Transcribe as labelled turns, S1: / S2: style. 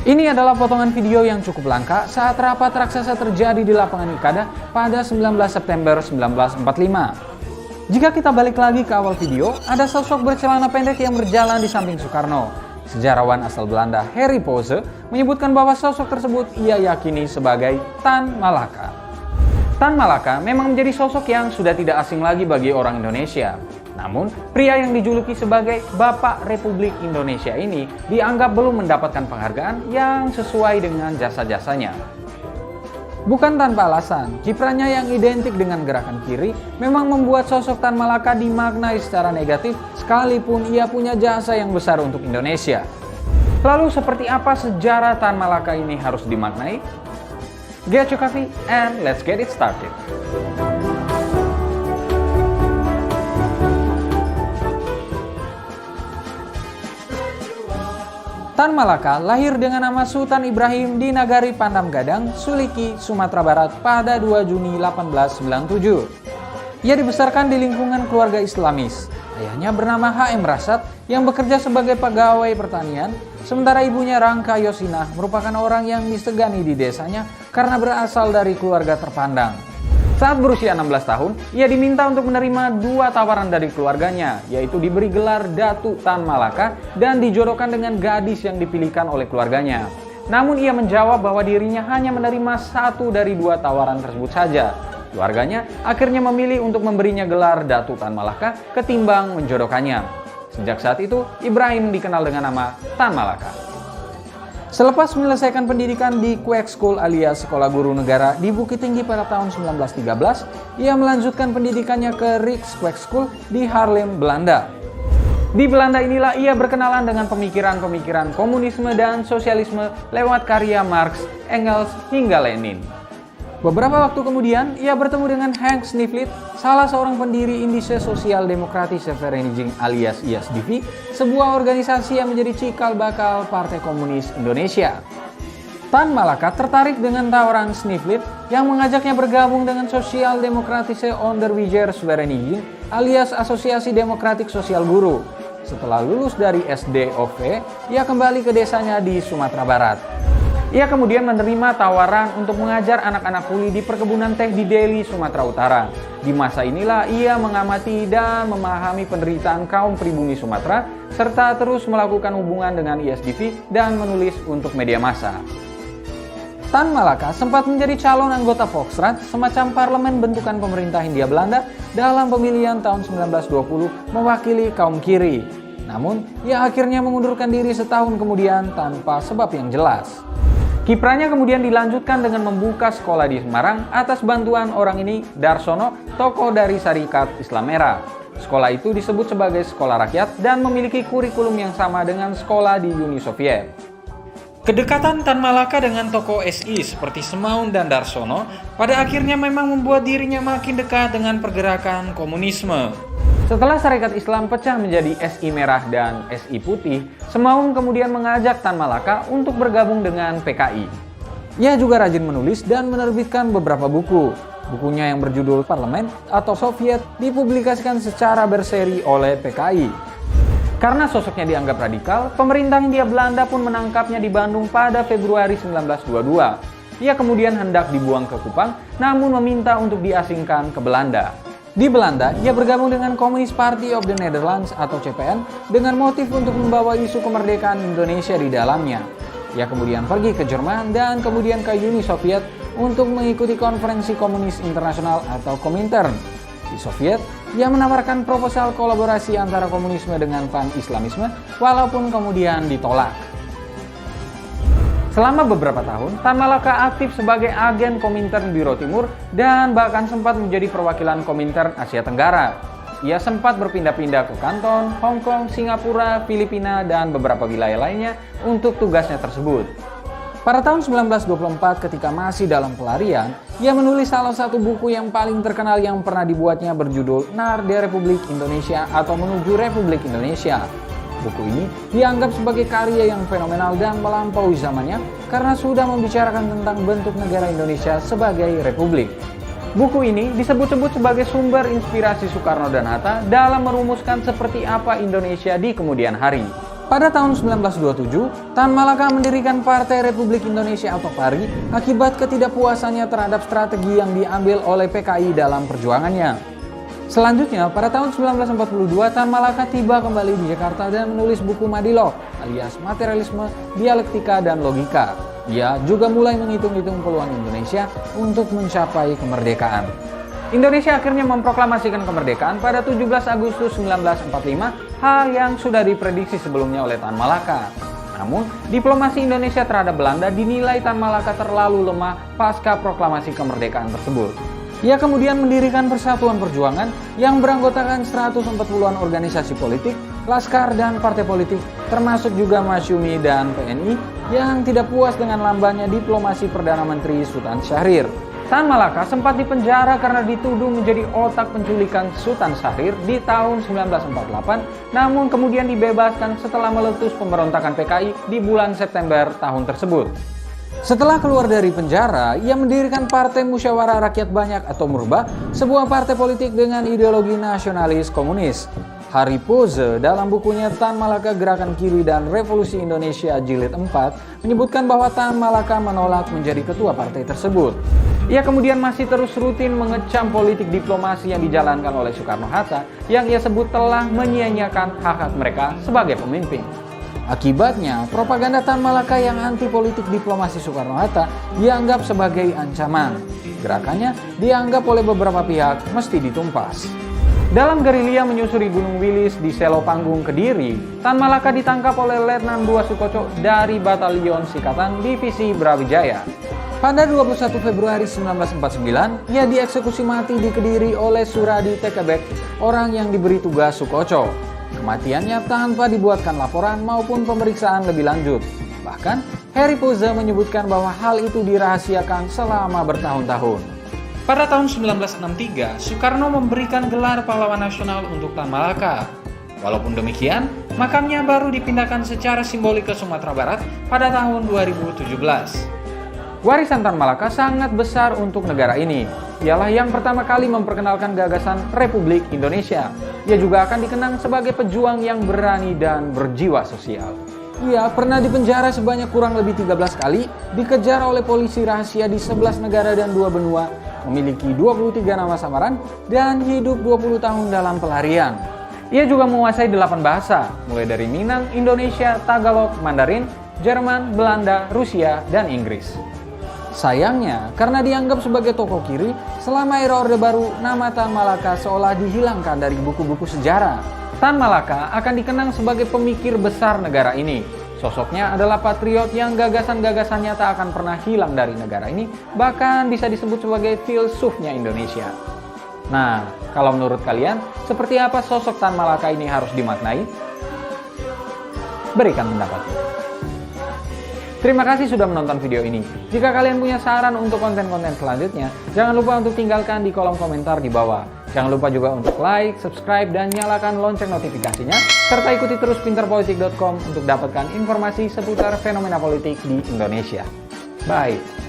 S1: Ini adalah potongan video yang cukup langka saat rapat raksasa terjadi di lapangan Ikada pada 19 September 1945. Jika kita balik lagi ke awal video, ada sosok bercelana pendek yang berjalan di samping Soekarno. Sejarawan asal Belanda Harry Pose menyebutkan bahwa sosok tersebut ia yakini sebagai Tan Malaka. Tan Malaka memang menjadi sosok yang sudah tidak asing lagi bagi orang Indonesia. Namun, pria yang dijuluki sebagai Bapak Republik Indonesia ini dianggap belum mendapatkan penghargaan yang sesuai dengan jasa-jasanya. Bukan tanpa alasan, kiprahnya yang identik dengan gerakan kiri memang membuat sosok Tan Malaka dimaknai secara negatif sekalipun ia punya jasa yang besar untuk Indonesia. Lalu seperti apa sejarah Tan Malaka ini harus dimaknai? Get your coffee and let's get it started. Tan Malaka lahir dengan nama Sultan Ibrahim di Nagari Pandam Gadang, Suliki, Sumatera Barat pada 2 Juni 1897. Ia dibesarkan di lingkungan keluarga Islamis. Ayahnya bernama H.M. Rasad yang bekerja sebagai pegawai pertanian, sementara ibunya Rangka Yosinah merupakan orang yang disegani di desanya karena berasal dari keluarga terpandang. Saat berusia 16 tahun, ia diminta untuk menerima 2 tawaran dari keluarganya, yaitu diberi gelar Datu Tan Malaka dan dijodohkan dengan gadis yang dipilihkan oleh keluarganya. Namun ia menjawab bahwa dirinya hanya menerima 1 dari 2 tawaran tersebut saja. Keluarganya akhirnya memilih untuk memberinya gelar Datu Tan Malaka ketimbang menjodohkannya. Sejak saat itu, Ibrahim dikenal dengan nama Tan Malaka. Selepas menyelesaikan pendidikan di Quake School alias Sekolah Guru Negara di Bukit Tinggi pada tahun 1913, ia melanjutkan pendidikannya ke Rijks Quake School di Haarlem, Belanda. Di Belanda inilah ia berkenalan dengan pemikiran-pemikiran komunisme dan sosialisme lewat karya Marx, Engels, hingga Lenin. Beberapa waktu kemudian, ia bertemu dengan Henk Snifflit, salah seorang pendiri Indische Sosiaal Democratische Vereniging alias ISDV, sebuah organisasi yang menjadi cikal bakal Partai Komunis Indonesia. Tan Malaka tertarik dengan tawaran Snifflit yang mengajaknya bergabung dengan Sosiaal Democratische Onderwijers Vereniging alias Asosiasi Demokratik Sosial Guru. Setelah lulus dari SDOV, ia kembali ke desanya di Sumatera Barat. Ia kemudian menerima tawaran untuk mengajar anak-anak kuli di perkebunan teh di Deli, Sumatera Utara. Di masa inilah ia mengamati dan memahami penderitaan kaum pribumi Sumatera, serta terus melakukan hubungan dengan ISDV dan menulis untuk media massa. Tan Malaka sempat menjadi calon anggota Volksraad, semacam parlemen bentukan pemerintah Hindia Belanda dalam pemilihan tahun 1920 mewakili kaum kiri. Namun, ia akhirnya mengundurkan diri setahun kemudian tanpa sebab yang jelas. Kiprahnya kemudian dilanjutkan dengan membuka sekolah di Semarang atas bantuan orang ini, Darsono, tokoh dari Syarikat Islam Merah. Sekolah itu disebut sebagai sekolah rakyat dan memiliki kurikulum yang sama dengan sekolah di Uni Soviet. Kedekatan Tan Malaka dengan tokoh SI seperti Semaun dan Darsono pada akhirnya memang membuat dirinya makin dekat dengan pergerakan komunisme. Setelah Syarikat Islam pecah menjadi SI Merah dan SI Putih, Semaun kemudian mengajak Tan Malaka untuk bergabung dengan PKI. Ia juga rajin menulis dan menerbitkan beberapa buku. Bukunya yang berjudul Parlemen atau Soviet dipublikasikan secara berseri oleh PKI. Karena sosoknya dianggap radikal, pemerintah Hindia Belanda pun menangkapnya di Bandung pada Februari 1922. Ia kemudian hendak dibuang ke Kupang, namun meminta untuk diasingkan ke Belanda. Di Belanda, ia bergabung dengan Communist Party of the Netherlands atau CPN dengan motif untuk membawa isu kemerdekaan Indonesia di dalamnya. Ia kemudian pergi ke Jerman dan kemudian ke Uni Soviet untuk mengikuti konferensi komunis internasional atau Komintern. Di Soviet, ia menawarkan proposal kolaborasi antara komunisme dengan pan-islamisme walaupun kemudian ditolak. Selama beberapa tahun, Tan Malaka aktif sebagai agen Komintern Biro Timur dan bahkan sempat menjadi perwakilan Komintern Asia Tenggara. Ia sempat berpindah-pindah ke Kanton, Hong Kong, Singapura, Filipina, dan beberapa wilayah lainnya untuk tugasnya tersebut. Pada tahun 1924 ketika masih dalam pelarian, ia menulis salah satu buku yang paling terkenal yang pernah dibuatnya berjudul Naar de Republiek Indonesia atau Menuju Republik Indonesia. Buku ini dianggap sebagai karya yang fenomenal dan melampaui zamannya karena sudah membicarakan tentang bentuk negara Indonesia sebagai republik. Buku ini disebut-sebut sebagai sumber inspirasi Soekarno dan Hatta dalam merumuskan seperti apa Indonesia di kemudian hari. Pada tahun 1927, Tan Malaka mendirikan Partai Republik Indonesia atau PARI akibat ketidakpuasannya terhadap strategi yang diambil oleh PKI dalam perjuangannya. Selanjutnya, pada tahun 1942, Tan Malaka tiba kembali di Jakarta dan menulis buku Madilog alias Materialisme, Dialektika, dan Logika. Ia juga mulai menghitung-hitung peluang Indonesia untuk mencapai kemerdekaan. Indonesia akhirnya memproklamasikan kemerdekaan pada 17 Agustus 1945, hal yang sudah diprediksi sebelumnya oleh Tan Malaka. Namun, diplomasi Indonesia terhadap Belanda dinilai Tan Malaka terlalu lemah pasca proklamasi kemerdekaan tersebut. Ia kemudian mendirikan Persatuan Perjuangan yang beranggotakan 140-an organisasi politik, laskar, dan partai politik, termasuk juga Masyumi dan PNI yang tidak puas dengan lambannya diplomasi Perdana Menteri Sultan Syahrir. Tan Malaka sempat dipenjara karena dituduh menjadi otak penculikan Sultan Syahrir di tahun 1948, namun kemudian dibebaskan setelah meletus pemberontakan PKI di bulan September tahun tersebut. Setelah keluar dari penjara, ia mendirikan Partai Musyawarah Rakyat Banyak atau Murba, sebuah partai politik dengan ideologi nasionalis komunis. Harry Poze dalam bukunya Tan Malaka Gerakan Kiri dan Revolusi Indonesia Jilid 4 menyebutkan bahwa Tan Malaka menolak menjadi ketua partai tersebut. Ia kemudian masih terus rutin mengecam politik diplomasi yang dijalankan oleh Soekarno-Hatta yang ia sebut telah menyia-nyiakan hak-hak mereka sebagai pemimpin. Akibatnya, propaganda Tan Malaka yang anti politik diplomasi Soekarno-Hatta dianggap sebagai ancaman. Gerakannya dianggap oleh beberapa pihak mesti ditumpas. Dalam gerilya menyusuri Gunung Wilis di Selo Panggung, Kediri, Tan Malaka ditangkap oleh Letnan II Sukoco dari Batalion Sikatan Divisi Brawijaya. Pada 21 Februari 1949, ia dieksekusi mati di Kediri oleh Suradi Tekebek, orang yang diberi tugas Sukoco. Kematiannya tanpa dibuatkan laporan maupun pemeriksaan lebih lanjut. Bahkan, Harry Poze menyebutkan bahwa hal itu dirahasiakan selama bertahun-tahun. Pada tahun 1963, Soekarno memberikan gelar pahlawan nasional untuk Tan Malaka. Walaupun demikian, makamnya baru dipindahkan secara simbolik ke Sumatera Barat pada tahun 2017. Warisan Tan Malaka sangat besar untuk negara ini. Ialah yang pertama kali memperkenalkan gagasan Republik Indonesia. Ia juga akan dikenang sebagai pejuang yang berani dan berjiwa sosial. Ia pernah dipenjara sebanyak kurang lebih 13 kali, dikejar oleh polisi rahasia di 11 negara dan 2 benua, memiliki 23 nama samaran, dan hidup 20 tahun dalam pelarian. Ia juga menguasai 8 bahasa, mulai dari Minang, Indonesia, Tagalog, Mandarin, Jerman, Belanda, Rusia, dan Inggris. Sayangnya, karena dianggap sebagai tokoh kiri, selama era Orde Baru, nama Tan Malaka seolah dihilangkan dari buku-buku sejarah. Tan Malaka akan dikenang sebagai pemikir besar negara ini. Sosoknya adalah patriot yang gagasan-gagasannya tak akan pernah hilang dari negara ini, bahkan bisa disebut sebagai filsufnya Indonesia. Nah, kalau menurut kalian, seperti apa sosok Tan Malaka ini harus dimaknai? Berikan pendapatnya. Terima kasih sudah menonton video ini. Jika kalian punya saran untuk konten-konten selanjutnya, jangan lupa untuk tinggalkan di kolom komentar di bawah. Jangan lupa juga untuk like, subscribe, dan nyalakan lonceng notifikasinya, serta ikuti terus pinterpolitik.com untuk dapatkan informasi seputar fenomena politik di Indonesia. Bye!